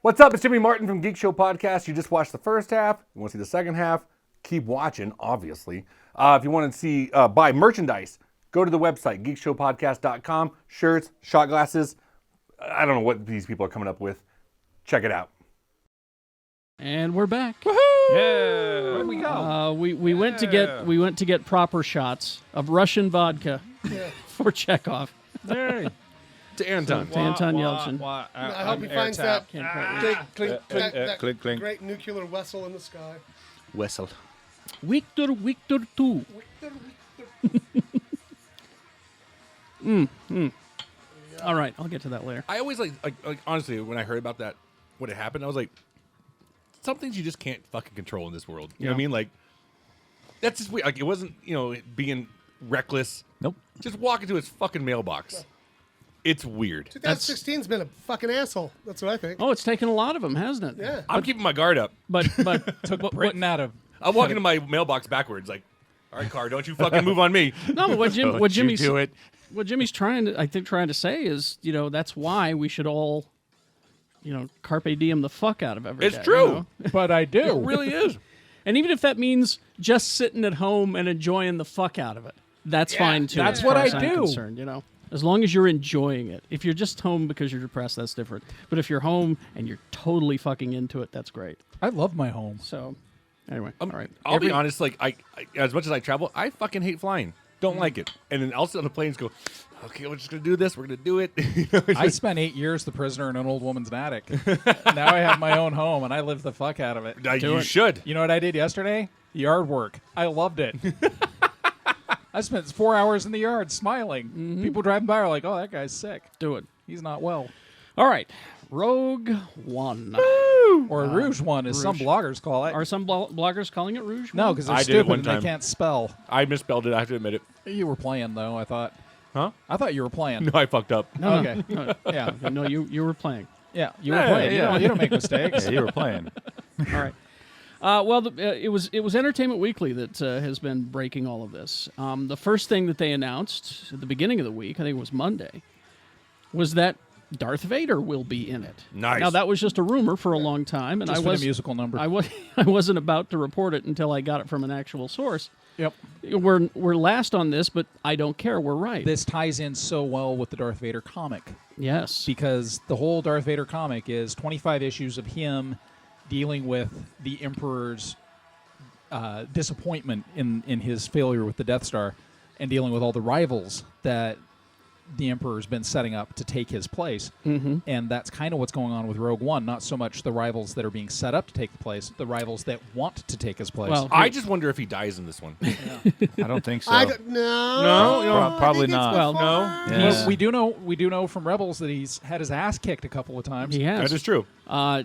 What's up? It's Jimmy Martin from Geekshow Podcast. You just watched the first half. You want to see the second half? Keep watching, obviously. If you want to see buy merchandise, go to the website, geekshowpodcast.com. Shirts, shot glasses. I don't know what these people are coming up with. Check it out. And we're back. Yeah. Where'd we go? We went to get proper shots of Russian vodka for Chekhov. Hey. To Anton. To Anton Yelchin. I hope he finds that Clink, clink. great nuclear vessel in the sky. Whistle. Victor 2. All right, I'll get to that later. I always like honestly, when I heard about that, when it happened, I was like, some things you just can't fucking control in this world. You know what I mean? Like, that's just weird. Like, it wasn't, being reckless. Nope. Just walk into his fucking mailbox. It's weird. 2016's been a fucking asshole. That's what I think. Oh, it's taken a lot of them, hasn't it? Yeah. I'm keeping my guard up. But Took Britain out of. I'm walking to my mailbox backwards, like, all right, car, don't you fucking move on me. no, but what Jimmy's do it. What Jimmy's trying to say is, that's why we should all, carpe diem the fuck out of every day. It's true. But I do. It really is. And even if that means just sitting at home and enjoying the fuck out of it, that's fine too. That's as what far I as I'm do. concerned, As long as you're enjoying it. If you're just home because you're depressed, that's different. But if you're home and you're totally fucking into it, that's great. I love my home. So, anyway, all right. I'll be honest, like, I as much as I travel, I fucking hate flying. Don't like it. And then I'll sit on the planes and go, okay, we're just going to do this. We're going to do it. I spent 8 years the prisoner in an old woman's attic. Now I have my own home, and I live the fuck out of it. You should. You know what I did yesterday? Yard work. I loved it. I spent 4 hours in the yard smiling. Mm-hmm. People driving by are like, oh, that guy's sick. Do it. He's not well. All right. Rogue One. Or Rouge One, as some bloggers call it. Are some bloggers calling it Rouge One? No, because they're I did it stupid one and time. they can't spell. I misspelled it. I have to admit it. You were playing, though, I thought. Huh? I thought you were playing. No, I fucked up. No, Okay. no. Yeah. No, you were playing. Yeah, you were playing. yeah. You don't make mistakes. Yeah, you were playing. All right. Well, it was Entertainment Weekly that has been breaking all of this. The first thing that they announced at the beginning of the week, I think it was Monday, was that Darth Vader will be in it. Nice. Now that was just a rumor for a long time, and Just I for was the musical number. I wasn't about to report it until I got it from an actual source. Yep. We're last on this, but I don't care. We're right. This ties in so well with the Darth Vader comic. Yes. Because the whole Darth Vader comic is 25 issues of him dealing with the Emperor's disappointment in his failure with the Death Star and dealing with all the rivals that the Emperor's been setting up to take his place. Mm-hmm. And that's kind of what's going on with Rogue One. Not so much the rivals that are being set up to take the place, the rivals that want to take his place. Well, I just wonder if he dies in this one. I don't think so. No, probably not. Well, no. Yeah. Well, we do know from Rebels that he's had his ass kicked a couple of times. he has. That is true.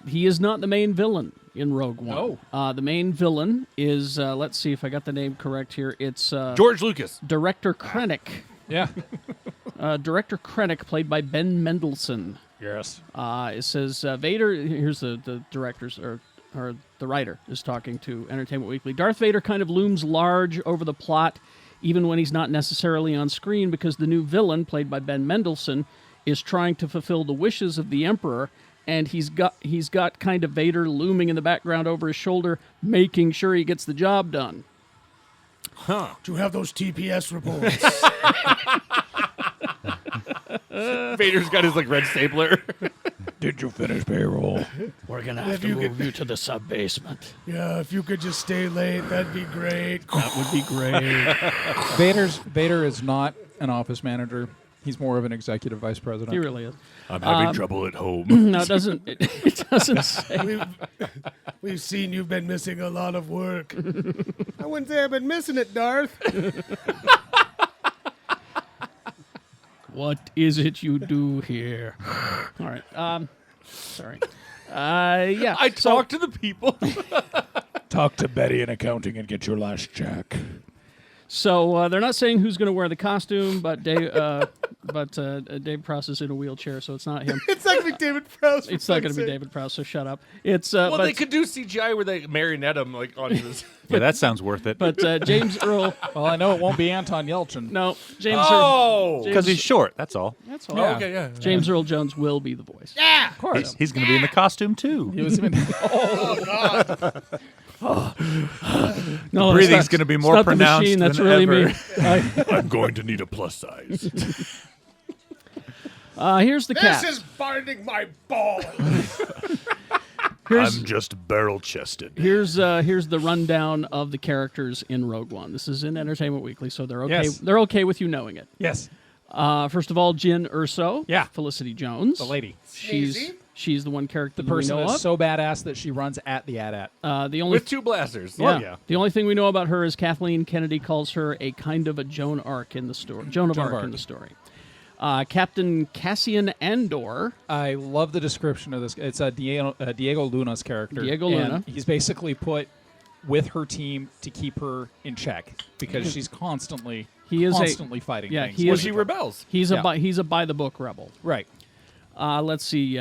He is not the main villain in Rogue One. No. The main villain is, let's see if I got the name correct here. It's George Lucas. Director Krennic. Yeah. Director Krennic, played by Ben Mendelsohn. Yes. It says Vader. Here's the directors or the writer is talking to Entertainment Weekly. Darth Vader kind of looms large over the plot, even when he's not necessarily on screen, because the new villain, played by Ben Mendelsohn, is trying to fulfill the wishes of the Emperor, and he's got kind of Vader looming in the background over his shoulder, making sure he gets the job done. Huh. Do you have those TPS reports? Vader's got his red stapler. Did you finish payroll? We're gonna have to move you to the sub-basement. Yeah, if you could just stay late, that'd be great. That would be great. Vader is not an office manager. He's more of an executive vice president. He really is. I'm having trouble at home. No, it doesn't. It doesn't say. We've seen you've been missing a lot of work. I wouldn't say I've been missing it, Darth. What is it you do here? All right. Sorry. Yeah. I talk to the people. Talk to Betty in accounting and get your last check. So they're not saying who's going to wear the costume, but Dave Prowse is in a wheelchair, so it's not him. It's not going to be David Prowse. It's not going to be David Prowse, so shut up. It's Well, they could do CGI where they marionette him like on this. Yeah, that sounds worth it. But James Earl. Well, I know it won't be Anton Yelchin. No, James. Oh, Because he's short, that's all. That's all. Yeah. okay, yeah. James Earl Jones will be the voice. Yeah. Of course. He's going to be in the costume, too. He was even. No, Breathing's it's not- going to be it's more not the pronounced machine, that's than really ever. me. I'm going to need a plus size. Here's the cat. This is binding my balls. Here's I'm just barrel-chested. here's the rundown of the characters in Rogue One. This is in Entertainment Weekly, so they're okay. Yes. They're okay with you knowing it. Yes. First of all, Jyn Erso. Yeah. Felicity Jones. The lady. She's the one character The that we person know is of. so badass that she runs at the AT-AT. The only With two blasters. yeah. The only thing we know about her is Kathleen Kennedy calls her a kind of a Joan Arc in the story. Joan of Arc in the story. Captain Cassian Andor. I love the description of this. It's Diego Luna's character. Diego and Luna. He's basically put with her team to keep her in check because she's constantly fighting yeah, things. he Well, is- she rebels. He's Yeah. he's a by the book rebel. Right. Let's see.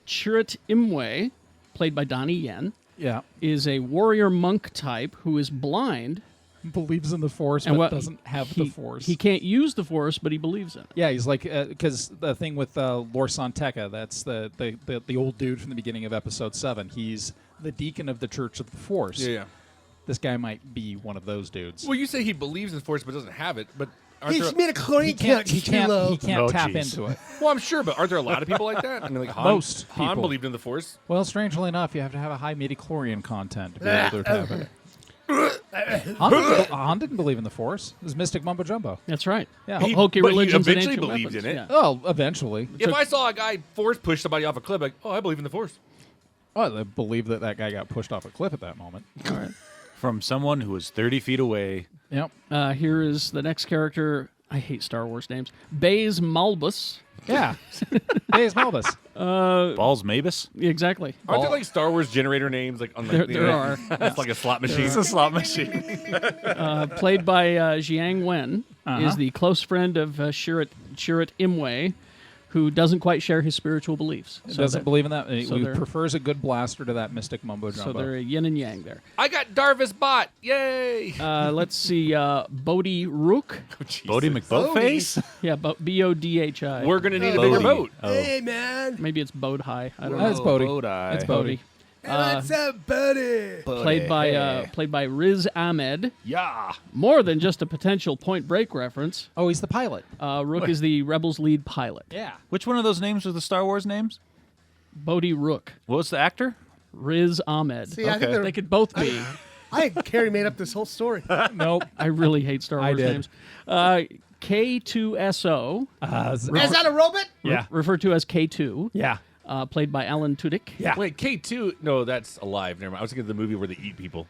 Chirrut Imwe, played by Donnie Yen, Yeah. is a warrior monk type who is blind Believes in the Force, and but doesn't have the Force. He can't use the Force, but he believes in it. Yeah, he's like because the thing with Lor San Tekka, that's the old dude from the beginning of Episode 7. He's the deacon of the Church of the Force. Yeah. This guy might be one of those dudes. Well, you say he believes in the Force but doesn't have it, but aren't He's there, made a chlorine He can't Oh, tap geez. into it. well, I'm sure, but aren't there a lot of people like that? I mean, like Han, Most Han people. believed in the Force. Well, strangely enough, you have to have a high midichlorian content to be able to tap it. Han didn't believe in the Force. It was mystic mumbo jumbo. That's right. Yeah. Hokey but he religions and eventually ancient believed weapons. in it. Yeah. Oh, eventually. If I saw a guy Force push somebody off a cliff, like, oh, I believe in the Force. Well, I believe that guy got pushed off a cliff at that moment. All right. From someone who was 30 feet away. Yep. Here is the next character. I hate Star Wars names. Baze Malbus. Yeah. Days Malbus. Balls Mavis? Exactly. Aren't there like Star Wars generator names like on like, There are. It's like a slot machine. It's a slot machine. Played by Jiang Wen, is the close friend of Chirrut Imwe, who doesn't quite share his spiritual beliefs. Doesn't believe in that. so He they're- prefers a good blaster to that mystic mumbo So jumbo. they're a yin and yang there. I got Darvis Bot. Yay! Let's see. Bodhi Rook. Bodie McBoatface? Yeah, Bodhi. We're gonna need a Bodhi. bigger boat. Oh. Hey, man. Maybe it's Bodhi. I don't Oh, know. it's Bodhi. Bodhi. It's Bodhi. What's up, buddy? Played by Riz Ahmed. Yeah. More than just a potential Point Break reference. Oh, he's the pilot. Rook is the Rebels' lead pilot. Yeah. Which one of those names was the Star Wars names? Bodhi Rook. What was the actor? Riz Ahmed. See, I think Okay. they're, They could both be. I think Kerry made up this whole story. Nope. I really hate Star I Wars did. names. K2SO, Is that a robot? Yeah. referred to as K2, Yeah. played by Alan Tudyk. Yeah. Wait, K2? No, that's alive. Never mind. I was thinking of the movie where they eat people.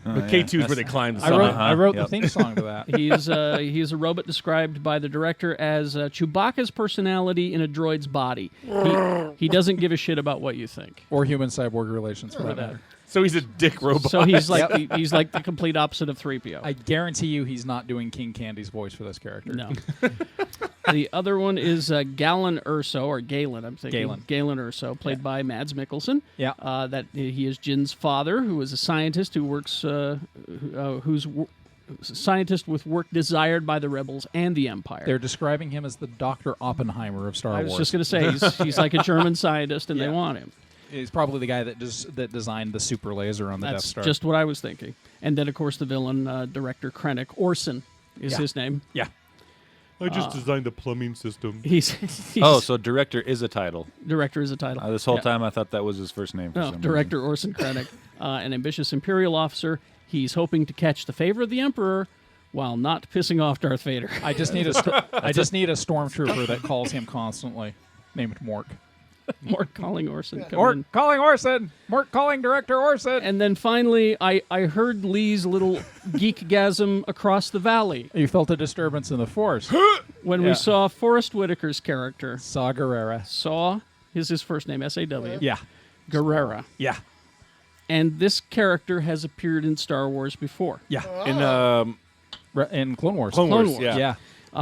But K2 is where they climb the I summit. wrote, I wrote Yep. the theme song to that. He's a robot described by the director as Chewbacca's personality in a droid's body. He doesn't give a shit about what you think. Or human cyborg relations for that matter. So he's a dick robot. So he's like he's like the complete opposite of 3PO. I guarantee you he's not doing King Candy's voice for this character. No. The other one is Galen Erso, or Galen, I'm thinking. Galen. Erso, played by Mads Mikkelsen. Yeah. That he is Jin's father, who is a scientist who works, scientist with work desired by the rebels and the Empire. They're describing him as the Dr. Oppenheimer of Star I Wars. was just going to say he's like a German scientist, and they want him. He's probably the guy that designed the super laser on the Death That's Star. just what I was thinking. And then, of course, the villain director Krennic Orson is Yeah. his name. yeah. I just designed the plumbing system. He's Oh, so director is a title. director is a title. This whole Yeah. time I thought that was his first name. For No, some director reason. Orson Krennic, an ambitious Imperial officer. He's hoping to catch the favor of the Emperor while not pissing off Darth Vader. I just need a stormtrooper that calls him constantly, named Mork. Mork calling Orson. come in. calling Orson. Mork calling director Orson. And then finally, I heard Lee's little geekgasm across the valley You felt a disturbance in the Force. when we saw Forrest Whitaker's character. Saw Gerrera. Saw is his first name, S-A-W. Yeah. Guerrera. Yeah. And this character has appeared in Star Wars before. Yeah. In in Clone Wars. Clone Wars, Wars. yeah. Yeah.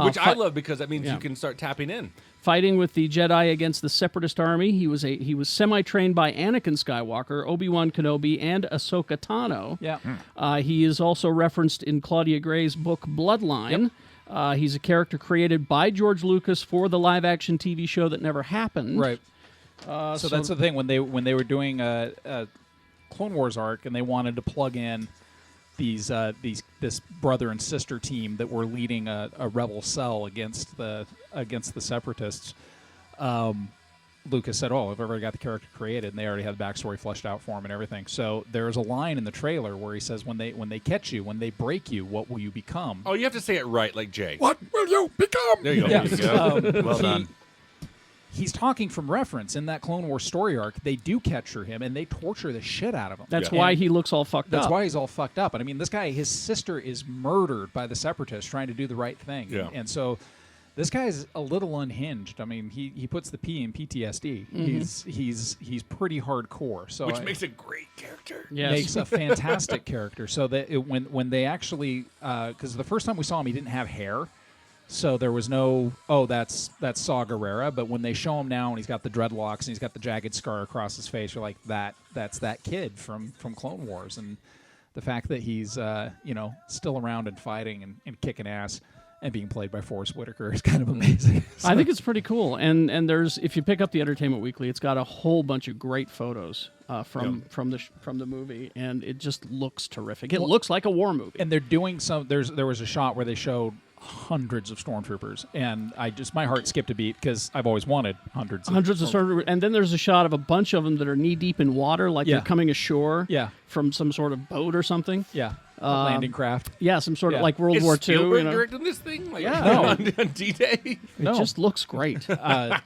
Which I love because that means yeah. you can start tapping in. Fighting with the Jedi against the Separatist army, he was semi-trained by Anakin Skywalker, Obi-Wan Kenobi, and Ahsoka Tano. Yeah. He is also referenced in Claudia Gray's book Bloodline. He's a character created by George Lucas for the live-action TV show that never happened. Right. So that's the thing when they were doing a Clone Wars arc and they wanted to plug in this brother and sister team that were leading a rebel cell against the Separatists. Lucas said, "Oh, I've already got the character created," and they already had the backstory fleshed out for him and everything. So there's a line in the trailer where he says, "When they catch you, when they break you, what will you become?" Oh, you have to say it right, like Jay. What will you become? There you go. Yeah. There you go. Well done. He's talking from reference in that Clone Wars story arc. They do capture him and they torture the shit out of him. That's Yeah. why he looks all fucked That's up. why he's all fucked up. And I mean, this guy, his sister is murdered by the Separatists trying to do the right thing. Yeah. And so this guy's a little unhinged. I mean, he puts the P in PTSD. He's pretty hardcore. So Which makes a great character. Yes. makes a fantastic character. So that when they actually, because the first time we saw him, he didn't have hair. So there was no, that's Saw Gerrera. But when they show him now and he's got the dreadlocks and he's got the jagged scar across his face, you're like, that's that kid from Clone Wars. And the fact that he's still around and fighting and kicking ass and being played by Forrest Whitaker is kind of amazing. I think it's pretty cool. And there's, if you pick up the Entertainment Weekly, it's got a whole bunch of great photos from the movie, and it just looks terrific. It looks like a war movie. And they're doing some. There was a shot where they showed hundreds of stormtroopers, and my heart skipped a beat because I've always wanted hundreds of stormtroopers, and then there's a shot of a bunch of them that are knee deep in water, like Yeah. they're coming ashore Yeah. from some sort of boat or something. Yeah, landing craft. Yeah, some sort of Yeah. like World Is War II. Spielberg You know? directing this thing? Like, Yeah. on D-Day? It just looks great. The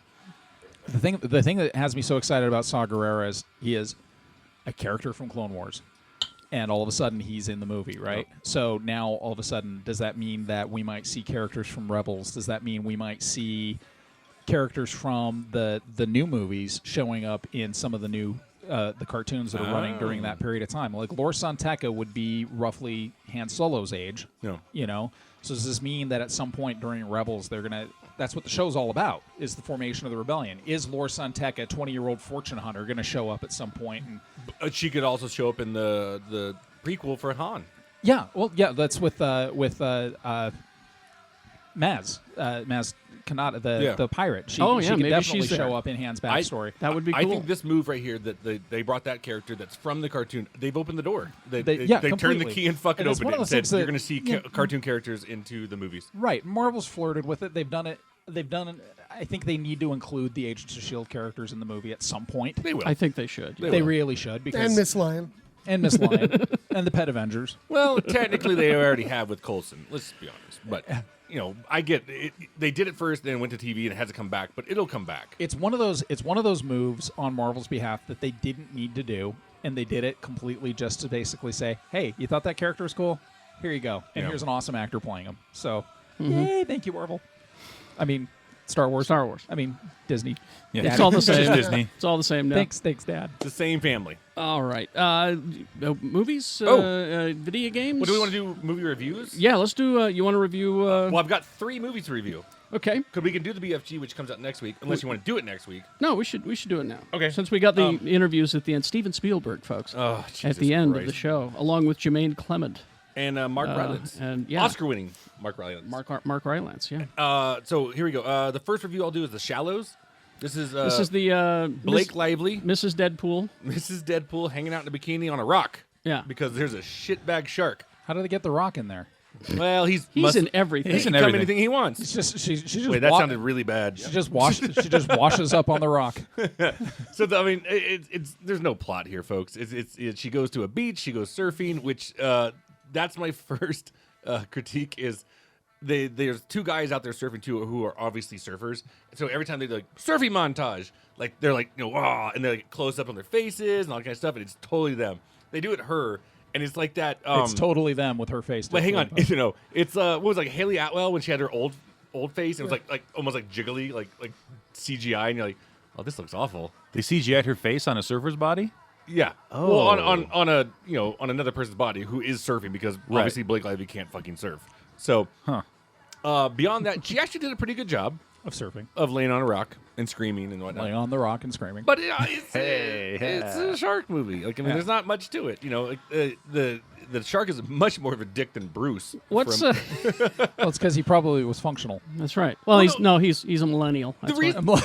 thing that has me so excited about Saw Gerrera is he is a character from Clone Wars, and all of a sudden he's in the movie, right? So now all of a sudden, does that mean that we might see characters from Rebels? Does that mean we might see characters from the new movies showing up in some of the new the cartoons that are running during that period of time? Like Lor San Tekka would be roughly Han Solo's age. No. You know, so does this mean that at some point during Rebels they're gonna? That's what the show's all about: is the formation of the rebellion. Is Lor San Tekka, a 20-year-old fortune hunter, going to show up at some point? And She could also show up in the prequel for Han. yeah, well, yeah, that's with Maz Kanata, the pirate. She Oh, yeah, could maybe definitely she's there. show up in Han's backstory. That would be I cool. think this move right here that they brought that character that's from the cartoon. They've opened the door. They turned the completely. key and fucking And it's opened one it of and those said things that- you're going to see yeah. cartoon characters into the movies. Right, Marvel's flirted with it. They've done it. I think they need to include the Agents of S.H.I.E.L.D. characters in the movie at some point. They will. I think they should. They really should, because And Miss Lion. and Miss Lion and the Pet Avengers. Well, technically they already have with Coulson. Let's be honest. But I get it. They did it first, then it went to TV, and it hasn't come back. But it'll come back. It's one of those moves on Marvel's behalf that they didn't need to do, and they did it completely just to basically say, "Hey, you thought that character was cool? Here you go, and Yeah. here's an awesome actor playing him." So, yay, thank you, Marvel. I mean, Star Wars. I mean, Disney. Yeah. It's all the It's just same. Disney. It's all the same now. Thanks, Dad. It's the same family. All right. Movies? Video games? What do we want to do? Movie reviews? Yeah, let's do. You want to review? Well, I've got 3 movies to review. Okay. Because we can do the BFG, which comes out next week, unless you want to do it next week. No, we should do it now. Okay. Since we got the interviews at the end, Steven Spielberg, folks, Oh, at the end of the show, along with Jermaine Clement And Mark Rylance. and yeah, Oscar-winning Mark Rylance. Mark Rylance. Yeah. So here we go. The first review I'll do is The Shallows. This is the Blake Lively, Mrs. Deadpool. Mrs. Deadpool, hanging out in a bikini on a rock. Yeah. Because there's a shitbag shark. How did they get the Rock in there? Well, he's in everything. He He's can in come everything. anything he wants. It's just she just Wait, that sounded really bad. She just washes up on the Rock. So it's there's no plot here, folks. It's she goes to a beach, she goes surfing, which that's my first critique is there's 2 guys out there surfing too who are obviously surfers. So every time they do like surfing montage, like they're like wow, and they like close up on their faces and all that kind of stuff, and it's totally them. They do it her. And it's like that. It's totally them with her face. But hang on, it's what was it, like Haley Atwell when she had her old face. It was like almost like jiggly, like CGI, and you're like, oh, this looks awful. They CGI'd her face on a surfer's body? Yeah. Oh. Well, on a on another person's body who is surfing because obviously Blake Lively can't fucking surf. So Huh. beyond that, she actually did a pretty good job Of surfing. of laying on a rock and screaming and whatnot. Laying on the rock and screaming. But it's Hey, it's a shark movie. Like I mean, there's not much to it. You know, like, the shark is much more of a dick than Bruce. What's from- Well, it's because he probably was functional. That's right. Well, he's a millennial. That's why.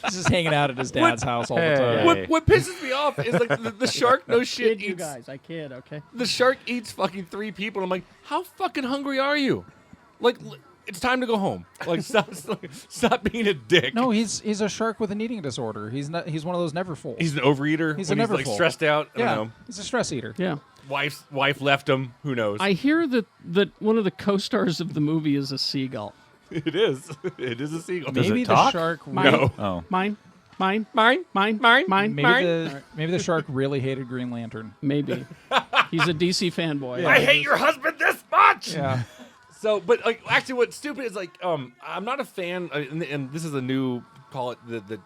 He's just hanging out at his dad's house all the time. Hey. what pisses me off is like the shark. No shit. Kid, you eats- guys. I kid. Okay. The shark eats fucking 3 people. I'm like, how fucking hungry are you? Like, it's time to go home. Like, stop being a dick. No, he's a shark with an eating disorder. He's one of those never fulls. He's an overeater. He's when a he's like never full. stressed out. I yeah, don't know. he's a stress eater. Yeah. Wife left him. Who knows? I hear that one of the co-stars of the movie is a seagull. It is. It is a seagull. Does Maybe it the talk? shark. No. Oh. Mine. Mine. Mine. Mine. Maybe the shark really hated Green Lantern. Maybe. He's a DC fanboy. I hate your husband this much. Yeah. So, but like, actually, what's stupid is like, I'm not a fan, and this is a new call it the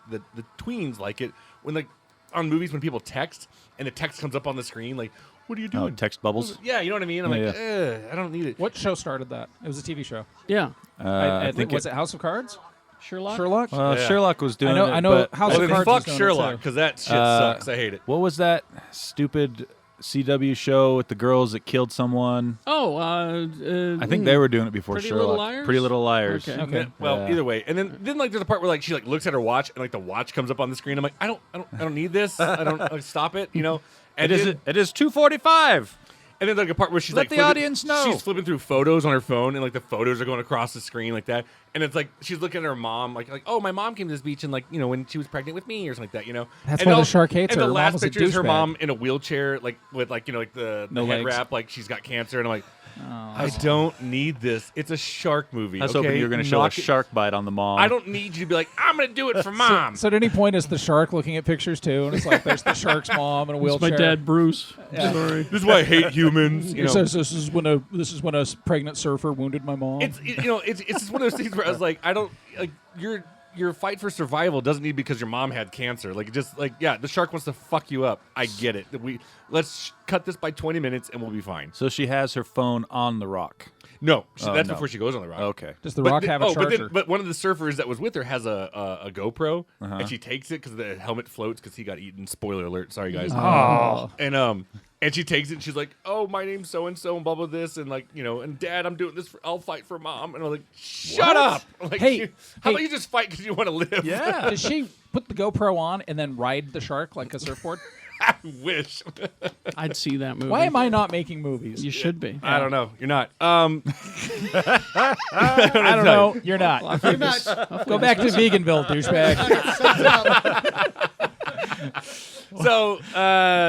tweens like it when like on movies when people text and the text comes up on the screen like, what are you Oh, doing? text bubbles. Yeah, you know what I mean. I'm Yeah, like, I don't need it. What show started that? It was a TV show. Yeah. I think was it House of Cards? Sherlock. Sherlock. Yeah. Sherlock was doing it. I know. but House Well, of then Cards. fuck was doing it, Sherlock too. because that shit sucks. I hate it. What was that stupid CW show with the girls that killed someone? Oh, I think they were doing it before Pretty Sherlock. Little Liars? Pretty Little Liars. Okay. Okay. Well, Yeah. either way, and then like there's a part where like she like looks at her watch and like the watch comes up on the screen. I'm like, I don't need this. I don't like, stop it. You know. And It is 2:45. And then like a part where she's Let like the flipping- audience know. She's flipping through photos on her phone, and like the photos are going across the screen like that. And it's like she's looking at her mom, like oh, my mom came to this beach and like when she was pregnant with me or something like that. That's and why the shark hates and her. the Her mom last was a picture is her douchebag. mom in a wheelchair, like with like like the No head legs. wrap, like she's got cancer. And I'm like, I don't need this. It's a shark movie. I was okay? hoping you were going to show a Knock it- shark bite on the mom. I don't need you to be like, I'm going to do it for mom. So at any point is the shark looking at pictures too, and it's like there's the shark's mom in a It's wheelchair. my dad, Bruce. Yeah. Sorry. This is why I hate humans. He says this is when a pregnant surfer wounded my mom. It's it's just one of those things where I was like, I don't like your fight for survival doesn't need because your mom had cancer. Like just like the shark wants to fuck you up. I get it. Let's cut this by 20 minutes and we'll be fine. So she has her phone on the rock. No, Oh, that's no. before she goes on the rock. Okay. Does the rock have a charger? But one of the surfers that was with her has a GoPro, Uh-huh. and she takes it because the helmet floats because he got eaten. Spoiler alert! Sorry guys. Oh. And she takes it and she's like, "Oh, my name's so and so and blah blah this and like and Dad, I'm doing this. I'll fight for Mom." And I'm like, "Shut up! Like, Hey, how about you just fight because you want to live?" Yeah. Does she put the GoPro on and then ride the shark like a surfboard? I wish. I'd see that movie. Why am I not making movies? You should be. I don't know. You're not. I don't know. You're not. Pretty much. Go back to vegan-ville, douchebag. So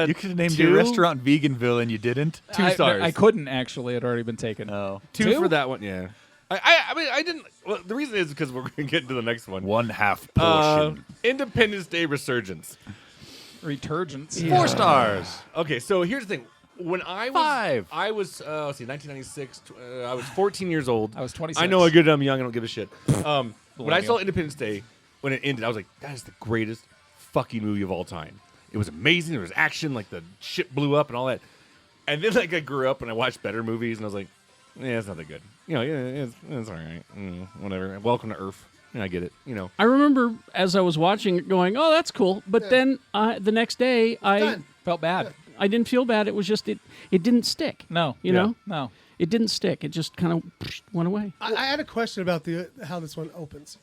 You could have named two? your restaurant Vegan-ville and you didn't. 2 stars. I couldn't actually. It had already been taken. Oh. Two Two? for that one. Yeah. I mean I didn't. Well, the reason is because we're going to get into the next one. 1/2 portion. Independence Day Resurgence. Returgence. 4 stars. Okay, so here's the thing. When I was 5. I was let's see, 1996. I was 14 years old. I was 26. I know I'm good. I'm young. I don't give a shit. When I saw Independence Day, when it ended, I was like, that is the greatest fucking movie of all time. It was amazing. There was action, like the ship blew up and all that. And then like I grew up and I watched better movies, and I was like, yeah, it's not that good. Yeah, it's all right. Whatever. Welcome to Earth. I get it. I remember as I was watching it going, "Oh, that's cool," but then the next day Done. Felt bad. I didn't feel bad. It was just it didn't stick. No. You know? No. It didn't stick. It just kind of went away. I had a question about how this one opens.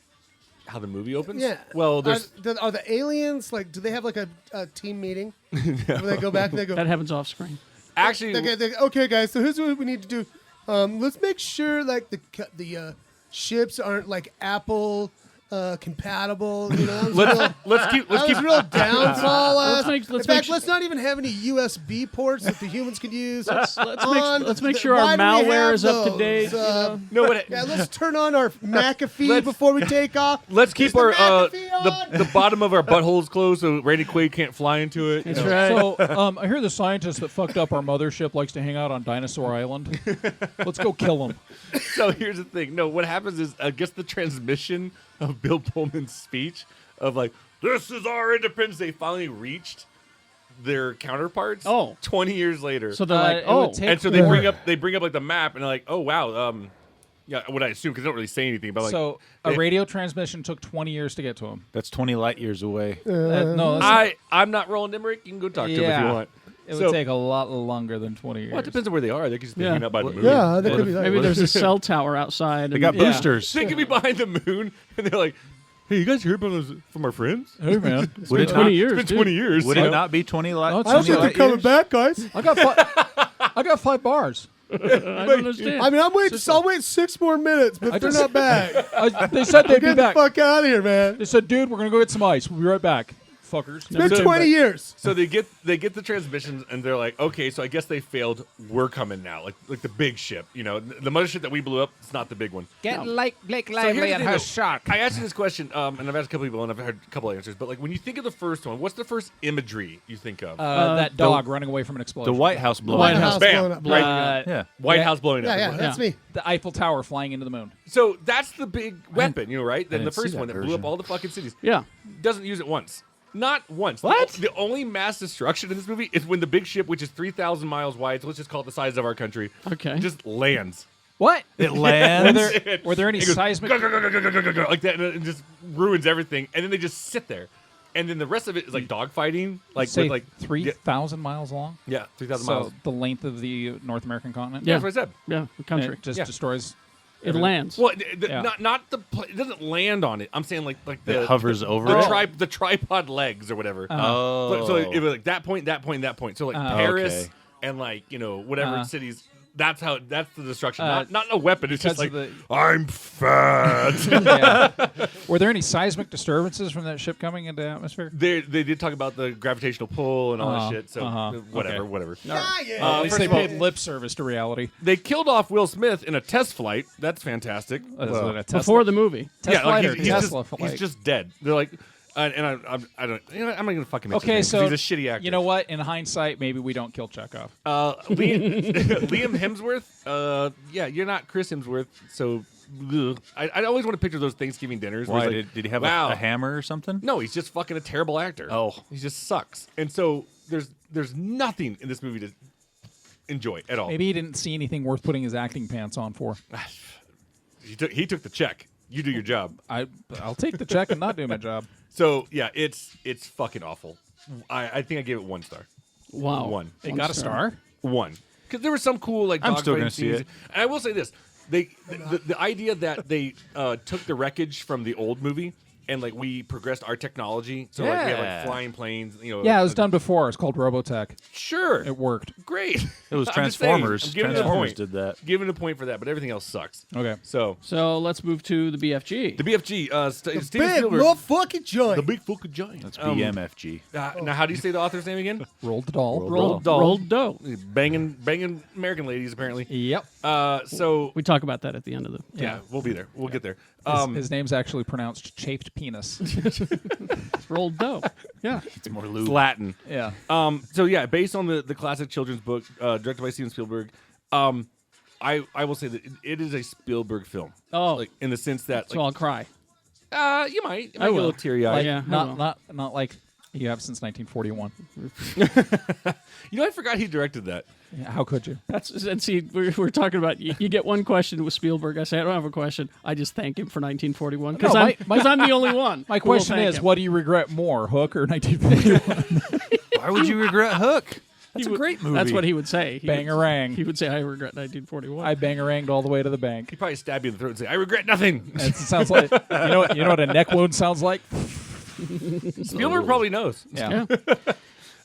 How the movie opens? Yeah. Well, there's are the aliens like? Do they have like a team meeting where they go back and they go? That happens off screen. actually Okay, guys. So here's what we need to do. Let's make sure like the ships aren't like Apple compatible. let's keep real downfall. Let's In make fact, su- let's not even have any USB ports that the humans can use. Let's make sure our Why do we malware have is up to those? date. no, but Yeah, let's turn on our McAfee Let's- before we take off. let's keep Is the our McAfee on? the bottom of our buttholes closed so Randy Quaid can't fly into it. That's right. So I hear the scientist that fucked up our mothership likes to hang out on Dinosaur Island. Let's go kill him. So here's the thing. No, what happens is I guess the transmission of Bill Pullman's speech of like, this is our Independence Day finally reached their counterparts. Oh. 20 years later. So they're like, it would oh, take and so they more- bring up like the map and they're like, oh wow, yeah, what I assume because they don't really say anything about like. So a radio transmission took 20 years to get to him. That's 20 light years away. No, that's I'm not Roland Emmerich. You can go talk to him if Yeah. you want. it So- would take a lot longer than 20 years. Well, it depends on where they are. They could just be Yeah. hanging out by the moon. Yeah, that could be that. maybe there's a cell tower outside. They got boosters. They could be behind the moon and they're like, hey, you guys heard about us from our friends? Hey, man. Would it 20 not, years. It's been 20 years. would it not be 20 light? Oh, I it's don't 20 think they're light coming years? back, guys. I got 5 bars. I don't understand. I mean, I'll wait 6 more minutes, but they're not back. They said they'd be Get the back. fuck out of here, man. They said, dude, we're going to go get some ice. We'll be right back. Fuckers. It's been So- 20 years. So they get the transmissions and they're like, okay, so I guess they failed. We're coming now, like the big ship. You know, the mothership that we blew up. It's not the big one. Get Blake So here's Lively the and thing, her though. shark. I asked you this question, and I've asked a couple people, and I've heard a couple answers. But like, when you think of the first one, what's the first imagery you think of? That dog running away from an explosion. The White House blowing White up. House. Bam! blowing up. Right. Yeah. White yeah. House blowing up. Yeah, that's Yeah. me. The Eiffel Tower flying into the moon. So that's the big weapon, you know, right? Then the didn't see first that one that blew version. up all the fucking cities yeah. doesn't use it once. Not once. What? The only mass destruction in this movie is when the big ship, which is 3,000 miles wide, so let's just call it the size of our country, Okay. just lands. What? It lands. Were there any It goes, seismic? "Go, go, go, go, go, go, go, go," like that, and it just ruins everything. And then they just sit there, and then the rest of it is like dogfighting, like Say with like 3,000 miles long? yeah, 3,000 So miles. the length of the North American continent? Yeah. That's what I said. Yeah. The And country. it just Yeah. destroys. It lands. Well, Yeah. not the it doesn't land on it. I'm saying like the It hovers over the, it. the tripod legs or whatever. Oh. So it was like that point, that point, that point. So like Paris Okay. and like whatever cities. That's the destruction. Uh, Not a weapon. It's just like because I'm fat. Yeah. Were there any seismic disturbances from that ship coming into the atmosphere? they did talk about the gravitational pull and all Uh-huh. that shit. So Uh-huh. whatever, Okay. whatever. At least first they of all- paid lip service to reality. They killed off Will Smith in a test flight. That's fantastic. A Tesla- Before the movie. Tesla flight or he's Tesla just, flight? he's just dead. They're like, I don't. I'm not gonna fucking mention Okay, his name so 'cause he's a shitty actor. You know what? In hindsight, maybe we don't kill Chekhov. Liam Hemsworth. Yeah, you're not Chris Hemsworth, so ugh. I always want to picture those Thanksgiving dinners. where Why? it's like, Did he have wow. a hammer or something? No, he's just fucking a terrible actor. Oh. He just sucks. And so there's nothing in this movie to enjoy at all. Maybe he didn't see anything worth putting his acting pants on for. He took the check. You do your job. I'll take the check and not do my job. So yeah, it's fucking awful. I think I gave it 1 star. Wow. One. It got a star? 1. Because there was some cool like I'm dog still fighting gonna see scenes. it. And I will say this: the idea that they took the wreckage from the old movie and like we progressed our technology, so like we have like Yeah. flying planes. Yeah, it was done before. It's called Robotech. Sure, It worked. great. It was I'm just saying, Transformers. I'm giving it a Transformers point. did that. Giving it a point for that, but everything else sucks. Okay. So So let's move to the BFG. the BFG, Steven Big Spielberg, motherfucking joint. the big fucking giant. That's BMFG. Now, how do you say the author's name again? Rolled the doll. Rolled doll. dough. Banging American ladies apparently. Yep. So We talk about that at the end of the. yeah, we'll be there. We'll get there. His name's actually pronounced chafed penis. Rolled dough. Yeah. It's more It's lube. Latin. Yeah. So yeah, based on the classic children's book, directed by Steven Spielberg, I will say that it is a Spielberg film. Oh. Like in the sense that So I'll cry. you might get I a will. little teary eyed. Like, yeah, I will. not like you have since 1941. You know, I forgot he directed that. Yeah, how could you? That's and see, we're talking about you get one question with Spielberg. I say I don't have a question. I just thank him for 1941 because No, I'm the only one. My who will question thank is, him. what do you regret more, Hook or 1941? Why would you regret Hook? That's He a would- great movie. That's what he would say. Bangarang. He would say, "I regret 1941." I bangaranged all the way to the bank. He probably stab you in the throat and say, "I regret nothing." It sounds like you know what a neck wound sounds like. Spielberg probably knows. Yeah.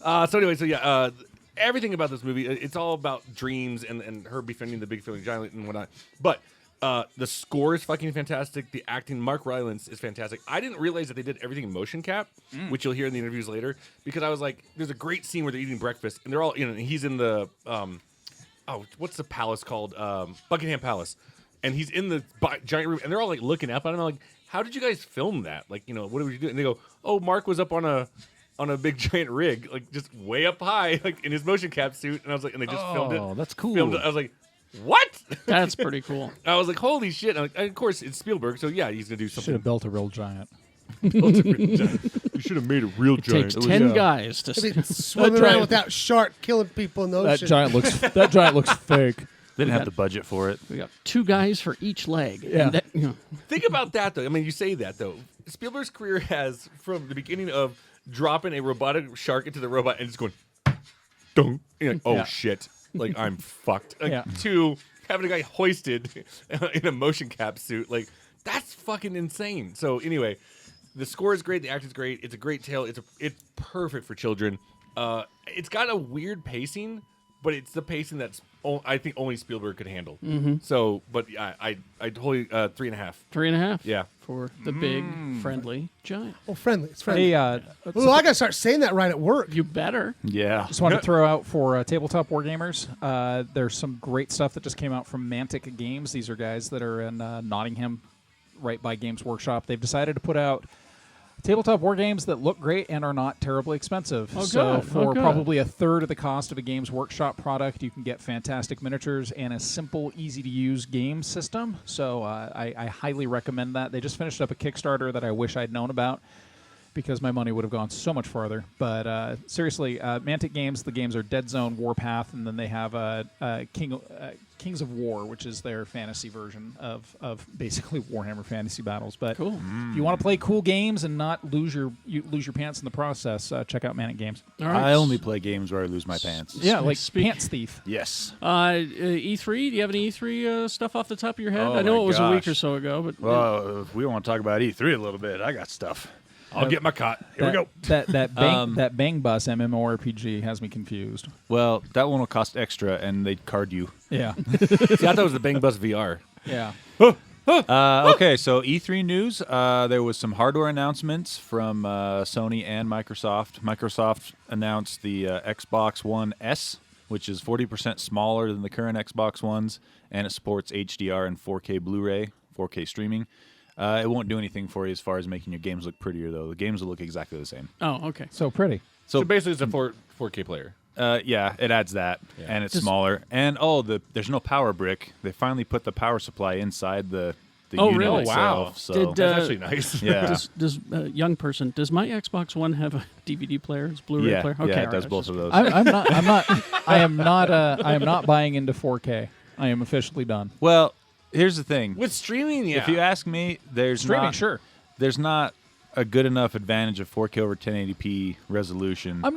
So anyway, everything about this movie, it's all about dreams and her befriending the big feeling giant and whatnot. But the score is fucking fantastic. The acting, Mark Rylance is fantastic. I didn't realize that they did everything in motion cap, which you'll hear in the interviews later, because I was like, there's a great scene where they're eating breakfast and they're all, he's in the, what's the palace called? Buckingham Palace. And he's in the giant room and they're all like looking up at him. I'm like, how did you guys film that? Like, what were you doing? And they go, oh, Mark was up on a big giant rig, like just way up high, like in his motion cap suit. And I was like, and they just filmed it. Oh, that's cool. Filmed it. I was like, what? That's pretty cool. I was like, holy shit. And of course, it's Spielberg, so yeah, he's going to do Should have something. built a real giant. Built a real giant. You should have made a real giant. Takes 10 guys to. I mean, swimming around with that shark, killing people in the That ocean. giant looks fake. They didn't have the budget for it. We got 2 guys for each leg. Yeah. And that, you know, Think about that, though. I mean, you say that, though. Spielberg's career has, from the beginning of dropping a robotic shark into the robot and just going, dong. You're like, oh, Yeah. shit. Like, I'm fucked. Like, Yeah. 2, having a guy hoisted in a motion cap suit. Like, that's fucking insane. So, anyway, the score is great. The acting's great. It's a great tale. It's perfect for children. It's got a weird pacing, but it's the pacing that's I think only Spielberg could handle. Mm-hmm. So, but I totally 3.5. 3.5. Yeah. For the big, friendly giant. Oh, friendly. It's friendly. Hey, Well, I got to start saying that right at work. You better. Yeah. just wanted to throw out for Tabletop Wargamers. There's some great stuff that just came out from Mantic Games. These are guys that are in Nottingham, right by Games Workshop. They've decided to put out tabletop war games that look great and are not terribly expensive. Oh, so good. for good. probably a third of the cost of a Games Workshop product, you can get fantastic miniatures and a simple, easy-to-use game system. So I highly recommend that. They just finished up a Kickstarter that I wish I'd known about, because my money would have gone so much farther. But seriously, Mantic Games, the games are Dead Zone, Warpath, and then they have Kings of War, which is their fantasy version of basically Warhammer Fantasy Battles. But Cool. if you want to play cool games and not lose your pants in the process, check out Mantic Games. All right. I only play games where I lose my pants. Yeah, like Speak- Pants Thief. Yes. E3. Do you have any E3 stuff off the top of your head? Oh I know my it was a week gosh. or so ago, but Well, if we want to talk about E3 a little bit, I got stuff. I'll get my cot. Here we go. That Bang Bus MMORPG has me confused. Well, that one will cost extra, and they'd card you. Yeah, See, I thought it was the Bang Bus VR. yeah. Okay, so E3 news. There was some hardware announcements from Sony and Microsoft. Microsoft announced the Xbox One S, which is 40% smaller than the current Xbox Ones, and it supports HDR and 4K Blu-ray, 4K streaming. It won't do anything for you as far as making your games look prettier, though. The games will look exactly the same. oh, okay. So pretty. So basically, it's a 4K player. Yeah, it adds that, and it's smaller. And there's no power brick. They finally put the power supply inside the Oh, unit really? itself. Wow. So Did, That's actually nice. yeah, Does young person? Does my Xbox One have a DVD player? It's Blu-ray yeah, player. yeah, Okay, it all right, does I both just- of those. I am not buying into 4K. I am officially done. Well, here's the thing. With streaming, yeah. If you ask me, there's Streaming, sure. There's not a good enough advantage of 4K over 1080p resolution. I've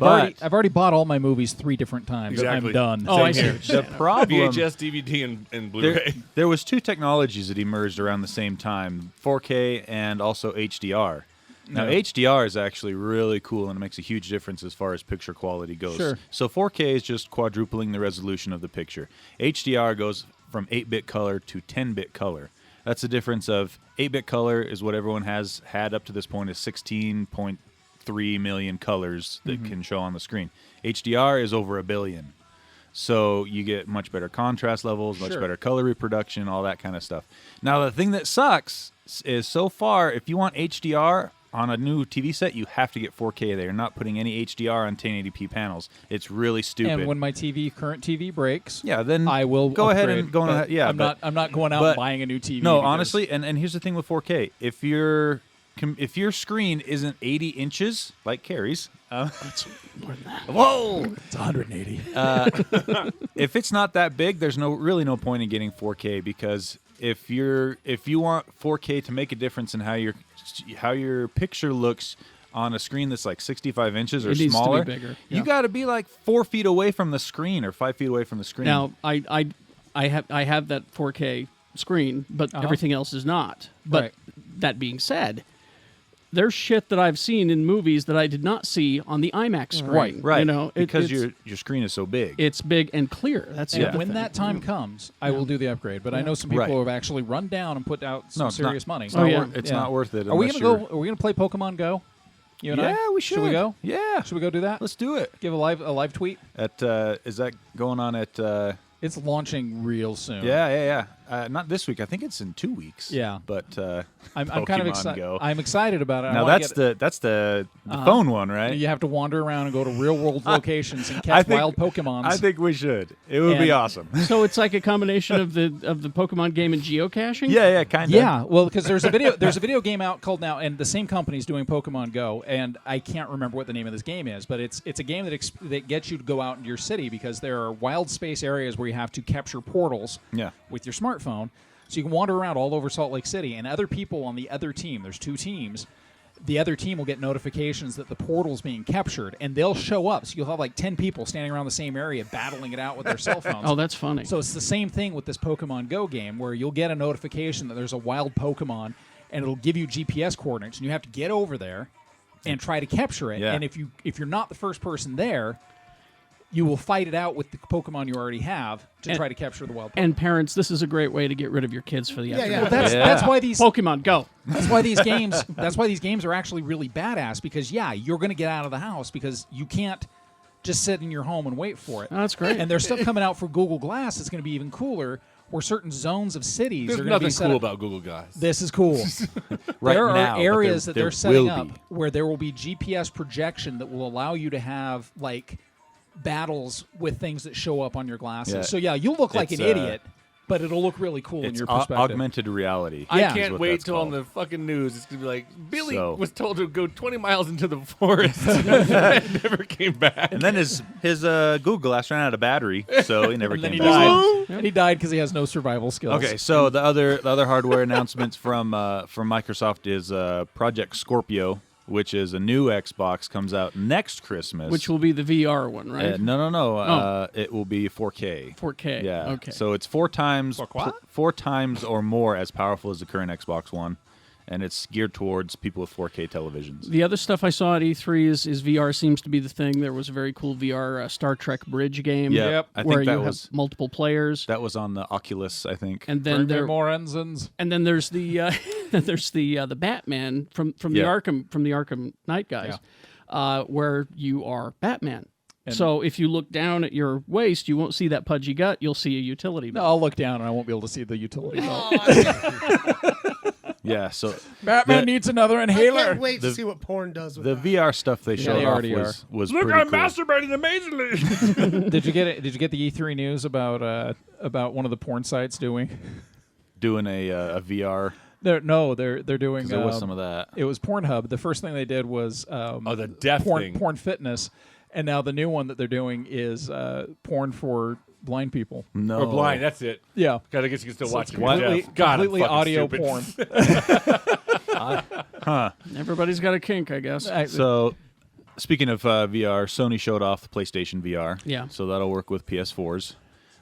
But- already bought all my movies 3 different times. Exactly. I'm done. Oh, I Same see. here. what you're The saying. problem VHS, DVD, and there, Blu-ray. there was 2 technologies that emerged around the same time, 4K and also HDR. Now, Yeah. HDR is actually really cool, and it makes a huge difference as far as picture quality goes. Sure. So 4K is just quadrupling the resolution of the picture. HDR goes from 8-bit color to 10-bit color. That's the difference of 8-bit color is what everyone has had up to this point is 16.3 million colors that can show on the screen. HDR is over 1 billion. So you get much better contrast levels, much Sure. better color reproduction, all that kind of stuff. Now, the thing that sucks is so far, if you want HDR on a new TV set, you have to get 4K. They're not putting any HDR on 1080p panels. It's really stupid. And when my current TV breaks, yeah, then I will go ahead upgrade, and go on but ahead. Yeah, I'm not going out but- and buying a new TV. No, because- honestly, and here's the thing with 4K: if your screen isn't 80 inches like Kerry's, That's more than that. whoa, it's 180. if it's not that big, there's really no point in getting 4K, because if you want 4K to make a difference in how your picture looks on a screen that's like 65 inches or It needs to be smaller, bigger, you yeah. got to be like 4 feet away from the screen or 5 feet away from the screen. Now, I have that 4K screen, but everything else is not. But Right. that being said, there's shit that I've seen in movies that I did not see on the IMAX screen. right, You know, because it's, your screen is so big. it's big and clear. That's the And other when thing. that time comes, I will do the upgrade. But I know some people Right. who have actually run down and put out some No, it's not- serious money. It's not, Oh, yeah. it's not worth it. Are we unless gonna you're- go? Are we gonna play Pokemon Go? You and I? Yeah, we should. Should we go? Yeah, Should we go do that? let's do it. Give a live tweet. At is that going on at? It's launching real soon. Yeah. not this week. I think it's in 2 weeks. Yeah. But I'm kind of Pokemon excited. Go. I'm excited about it. I Now wanna that's get the phone one, right? You have to wander around and go to real world locations and catch wild Pokemons. I think we should. It would be And- awesome. So it's like a combination of the Pokemon game and geocaching. Yeah, kind of. Yeah, well, because there's a video game out called now, and the same company's doing Pokemon Go, and I can't remember what the name of this game is, but it's a game that gets you to go out into your city because there are wild space areas where you have to capture portals with your smartphone, so you can wander around all over Salt Lake City, and other people on the other team. There's 2 teams. The other team will get notifications that the portal's being captured, and they'll show up. So you'll have like 10 people standing around the same area battling it out with their cell phones. Oh, that's funny. So it's the same thing with this Pokemon Go game, where you'll get a notification that there's a wild Pokemon, and it'll give you GPS coordinates, and you have to get over there and try to capture it. Yeah. And if you're not the first person there, you will fight it out with the Pokemon you already have to try to capture the wild Pokemon. And parents, this is a great way to get rid of your kids for the afternoon. Well, that's why these Pokemon Go. That's why these games are actually really badass, because you're going to get out of the house because you can't just sit in your home and wait for it. Oh, that's great. And there's stuff coming out for Google Glass that's going to be even cooler, where certain zones of cities There's are going to be nothing set cool up. about Google Glass. This is cool. Right there now, are but areas that there they're setting will up be. where there will be GPS projection that will allow you to have like battles with things that show up on your glasses. Yeah. So you'll look like an It's, idiot, but it'll look really cool in It's your perspective. augmented reality. Yeah. I is can't what wait that's till on called. the fucking news it's gonna be like Billy So- was told to go 20 miles into the forest and never came back. And then his Google Glass ran out of battery, so he never And then came he back. died. And he died because he has no survival skills. Okay, so the other hardware announcements from Microsoft is Project Scorpio, which is a new Xbox, comes out next Christmas. Which will be the VR one, right? No. It will be 4K. 4K. Yeah. Okay. So it's 4 times what? 4 times or more as powerful as the current Xbox One, and it's geared towards people with 4K televisions. The other stuff I saw at E3 is VR seems to be the thing. There was a very cool VR Star Trek bridge game. Yeah, Yep. I where think you that was have multiple players. that was on the Oculus, I think. And then Bring me there, more ensigns. and then there's the there's the Batman from the Yeah. Arkham Knight guys, where you are Batman. And- So if you look down at your waist, you won't see that pudgy gut. You'll see a utility No, belt. I'll look down and I won't be able to see the utility belt. Yeah, so Batman needs another I inhaler. can't wait to The- see what porn does with the that. VR stuff they showed they off already was Look, pretty I'm cool. masturbating amazingly. Did you get the E3 news about one of the porn sites doing? Doing a VR. They're doing. 'Cause there was some of that. It was Pornhub. The first thing they did was the death thing. porn fitness, and now the new one that they're doing is porn for blind people. No. Or blind, that's it. Yeah, God, I guess you can still watch it. completely, Jeff. God, I'm completely fucking audio stupid. porn. Everybody's got a kink, I guess. So, speaking of VR, Sony showed off the PlayStation VR. Yeah. So that'll work with PS4s.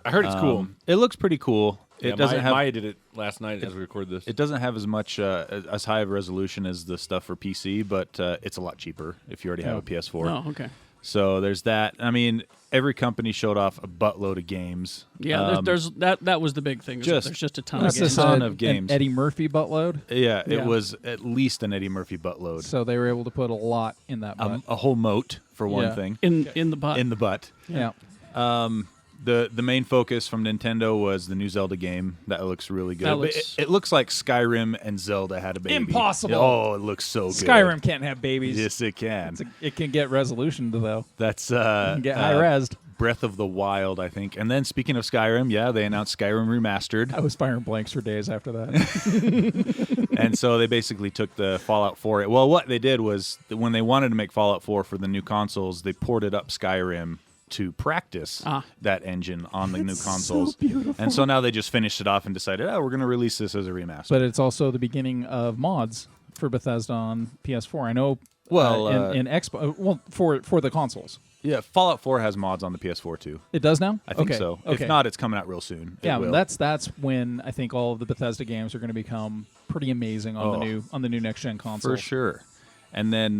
I heard it's cool. It looks pretty cool. Yeah, It doesn't have. Maya did it last night as we record this. It doesn't have as much as high of a resolution as the stuff for PC, but it's a lot cheaper if you already have a PS4. Oh, okay. So there's that. I mean, every company showed off a buttload of games. Yeah, there's that was the big thing. is that just- there's just a ton What's of this, games. ton an of games. Eddie Murphy buttload. Yeah, Yeah. it was at least an Eddie Murphy buttload. So they were able to put a lot in that butt. A whole moat for one Yeah. thing in the butt. in the butt. Yeah. The main focus from Nintendo was the new Zelda game. That looks really good. That But looks- it looks like Skyrim and Zelda had a baby. Impossible. Oh, it looks so good. Skyrim can't have babies. Yes, it can. It can get resolution though. That's It can get high resed. Breath of the Wild, I think. And then speaking of Skyrim, yeah, they announced Skyrim Remastered. I was firing blanks for days after that. And so they basically took the Fallout 4. Well, what they did was that when they wanted to make Fallout 4 for the new consoles, they ported up Skyrim to practice that engine on the new consoles. beautiful. And so now they just finished it off and decided, we're going to release this as a remaster. But it's also the beginning of mods for Bethesda on PS4. I know. Well, in Xbox, well, for the consoles, yeah, Fallout 4 has mods on the PS4 too. it does now. I think Okay, so. Okay. If not, it's coming out real soon. It yeah, will. that's when I think all of the Bethesda games are going to become pretty amazing on Oh. the new next gen console. for sure. And then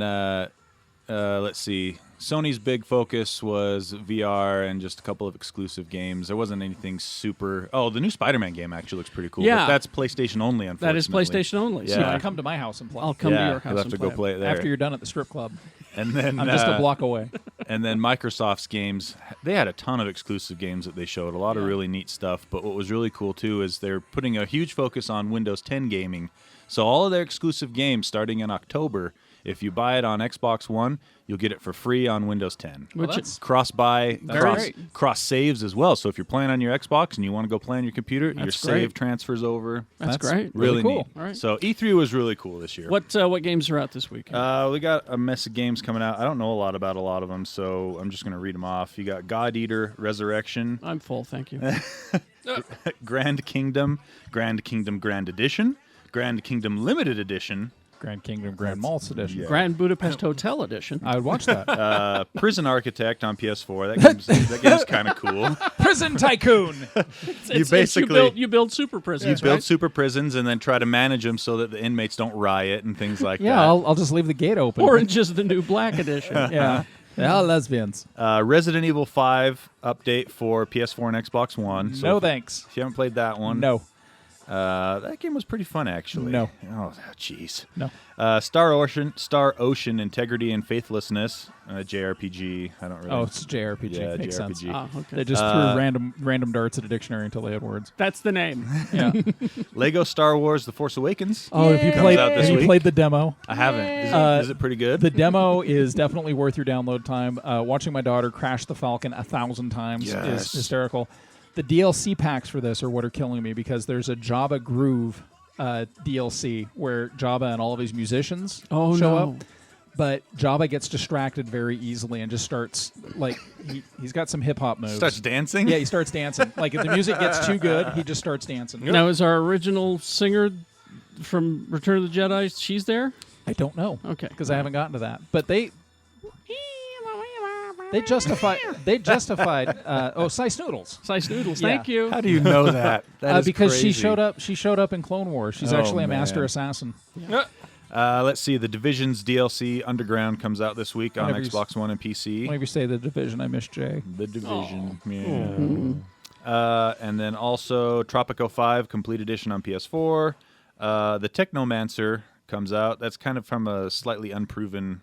let's see. Sony's big focus was VR and just a couple of exclusive games. There wasn't anything super. Oh, the new Spider-Man game actually looks pretty cool. Yeah. But that's PlayStation only, unfortunately. that is PlayStation only. Yeah. So You can come to my house and play. I'll come to Yeah, your house you'll have and to play go play it there. after you're done at the strip club. And then I'm just a block away. And then Microsoft's games, they had a ton of exclusive games that they showed, a lot of really neat stuff. But what was really cool, too, is they're putting a huge focus on Windows 10 gaming. So all of their exclusive games starting in October, if you buy it on Xbox One, you'll get it for free on Windows 10. Which that's Cross-buy, great. cross saves as well. So if you're playing on your Xbox and you want to go play on your computer, your great. save transfers over. That's great. Really cool. neat. All right. So E3 was really cool this year. What games are out this week? We got a mess of games coming out. I don't know a lot about a lot of them, so I'm just going to read them off. You got God Eater Resurrection, I'm full, thank you. Grand Kingdom Grand Edition, Grand Kingdom Limited Edition, Grand Kingdom Grand Maltz Edition. Grand Budapest Hotel Edition. I would watch that. Prison Architect on PS4. That game's kind of cool. Prison Tycoon. You build super prisons. You build right? super prisons and then try to manage them so that the inmates don't riot and things like Yeah, that. I'll just leave the gate open. Orange is the new black edition. yeah. Yeah, lesbians. Resident Evil 5 update for PS4 and Xbox One. So No if thanks. you haven't played that one, No. that game was pretty fun, actually. No. Oh, jeez. No. Star Ocean, Integrity and Faithlessness, JRPG. I don't really. Oh, it's a JRPG. Yeah, Makes JRPG. sense. Oh, okay. They just threw random darts at a dictionary until they had words. That's the name. Yeah. Lego Star Wars: The Force Awakens. Oh, have you Comes played? out this Have you week. played the demo? I haven't. Is it pretty good? The demo is definitely worth your download time. Watching my daughter crash the Falcon 1,000 times is Yes. hysterical. The DLC packs for this are what are killing me because there's a Java Groove DLC where Java and all of his musicians show up. But Java gets distracted very easily and just starts, like, he's got some hip-hop moves. Starts dancing? Yeah, he starts dancing. Like, if the music gets too good, he just starts dancing. Now, is our original singer from Return of the Jedi, she's there? I don't know. Okay. Because I haven't gotten to that. But they justified Cy Snoodles. Slice Noodles, Yeah. thank you. How do you know that? That is Because crazy. she showed up in Clone Wars. She's Oh, actually a master man. assassin. Let's see. The Division's DLC Underground comes out this week on Whenever you Xbox One and PC. Whenever you say the Division, I miss Jay. The Division. Yeah. And then also Tropico 5 Complete Edition on PS4. The Technomancer comes out. That's kind of from a slightly unproven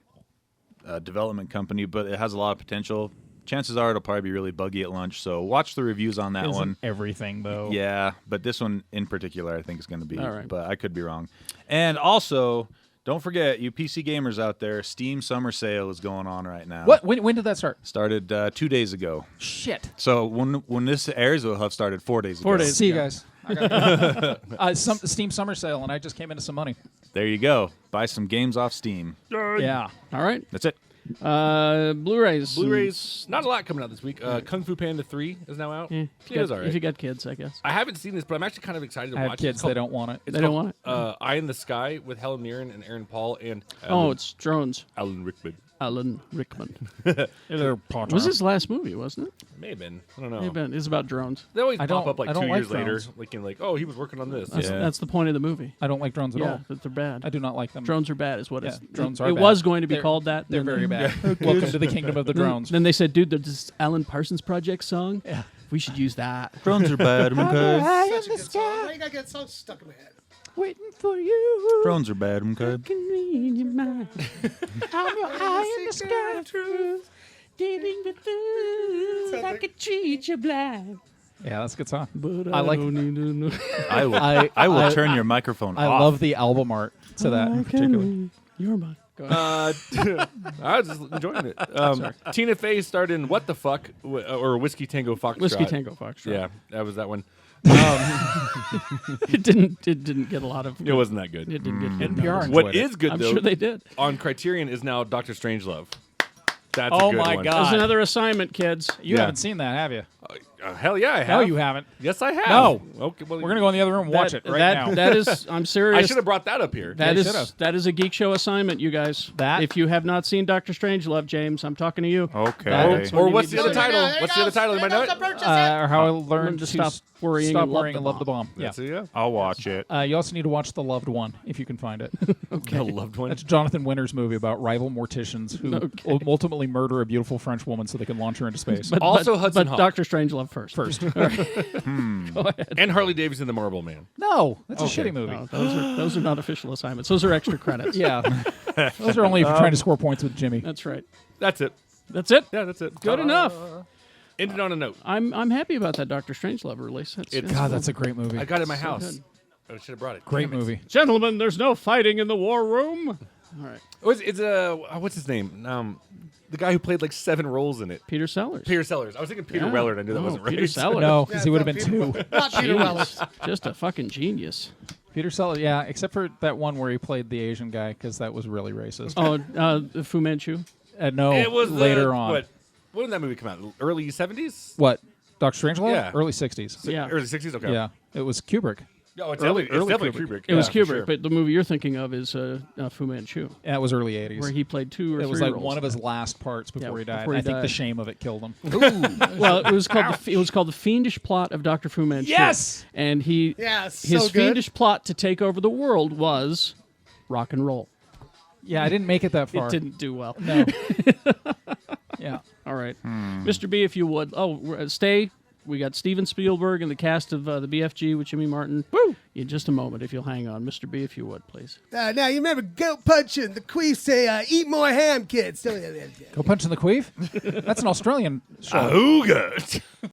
development company, but it has a lot of potential. Chances are it'll probably be really buggy at launch, so watch the reviews on that Isn't one. everything though. Yeah, but this one in particular I think is going to be, All right. but I could be wrong. And also, don't forget, you PC gamers out there, Steam Summer Sale is going on right now. What? When did that start? Started 2 days ago. Shit. So when this airs, it'll have started 4 days ago. 4 days. See you guys. I got some Steam Summer Sale, and I just came into some money. There you go. Buy some games off Steam. Yeah. All right. That's it. Blu-rays. Blu-rays, not a lot coming out this week. Kung Fu Panda 3 is now out. Yeah, It is all if you right. got kids, I guess. I haven't seen this, but I'm actually kind of excited to I watch have it. kids. It's They called- don't want it. it's They don't called, want Eye in the Sky with Helen Mirren and Aaron Paul and It's drones. Alan Rickman. Alan Rickman. They're It was his last movie, wasn't it? May have been. I don't know. Maybe it's about drones. They always I pop don't- up like I don't 2 like years later, drones. like, oh, he was working on this. That's, Yeah. that's the point of the movie. I don't like drones at Yeah, all. that they're bad. I do not like them. Drones are bad, is what Yeah, it's. drones are It bad. was going to be They're- called that. They're then- very bad. Welcome to the kingdom of the drones. Then they said, dude, there's this Alan Parsons Project song. Yeah. We should use that. Drones are bad, okay? Such a good song. Why you gotta get songs stuck in my head? Waiting for you. Drones are bad, okay? Can read your mind. I'm your eye in the sky of truth. Dealing with truth. I could treat you blind. Yeah, that's a good song. But I like- don't need to know. I will turn your microphone I off. love the album art to that in particular. You're mine. Go ahead. I was just enjoying it. Tina Fey starred in What the Fuck or Whiskey Tango Foxtrot. Whiskey Tango Foxtrot. Yeah, that was that one. It didn't get a lot of. It wasn't that good. It didn't get good NPR numbers. enjoyed What it. is good I'm though sure they did. on Criterion is now Doctor Strangelove. That's Oh a good my one. God. There's another assignment, kids. You Yeah. haven't seen that, have you? Hell yeah, I have. No, you haven't. Yes, I have. No. Okay, well, We're gonna go in the other room and watch it right now. That is. I'm I serious. should have brought that up here. That Yeah, is should've. that is a Geek Show assignment, you guys. That- if you have not seen Doctor Strangelove, James, I'm talking to you. Okay. That's what Or you what's need the to other do. title? What's the other title? You might know it. Or how I learned to to stop worrying stop and love worrying the and love the bomb. Yeah. That's it, yeah. I'll watch it. You also need to watch The Loved One if you can find it. The loved one. That's Jonathan Winter's movie about rival morticians who ultimately murder a beautiful French woman so they can launch her into space. Also Hudson but Hawk. Doctor Strangelove first. Go ahead. And Harley Davidson, the Marble Man. No, that's a shitty movie. No, those are not official assignments. Those are extra credits. Yeah, those are only if you're trying to score points with Jimmy. That's right. That's it. That's it. Yeah, that's it. Good enough. Ended on a note. I'm happy about that Doctor Strangelove release. God, that's a great movie. I got it in my house. good. I should have brought it. Great Damn it. movie. Gentlemen, there's no fighting in the war room. All right. It's what's his name? The guy who played like 7 roles in it. Peter Sellers. Peter Sellers. I was thinking Peter Yeah. Weller, and I knew that No, wasn't right. Peter Sellers. No, because he Yeah, would have it's been not 2. Not Peter Weller. Genius. Just a fucking genius. Peter Sellers, yeah, except for that one where he played the Asian guy, because that was really racist. Oh, Fu Manchu. No, It was later on. When did that movie come out? Early 70s? What? Doctor Strangelove? Yeah. Early 60s. Yeah. Early 60s? Okay. Yeah, it was Kubrick. Oh, it's Early definitely Kubrick. Kubrick. It was Yeah, for Kubrick, sure. but the movie you're thinking of is Fu Manchu, Yeah, it was early 80s. where he played 2 or 3 it was like roles. one of his last parts before he died. before he I think the died. shame of it killed him. Well, it was called the Fiendish Plot of Dr. Fu Manchu. Yes! And Yeah, his so good. fiendish plot to take over the world was rock and roll. Yeah, I didn't make it that far. It didn't do well. No. Yeah. All right, Mr. B, if you would. Oh, stay. We got Steven Spielberg and the cast of the BFG with Jimmy Martin. Woo! In just a moment, if you'll hang on, Mr. B, if you would, please. Now you remember Goatpuncher and the Queef say, "Eat more ham, kids." Go punch in the queef? That's an Australian show. Ooga.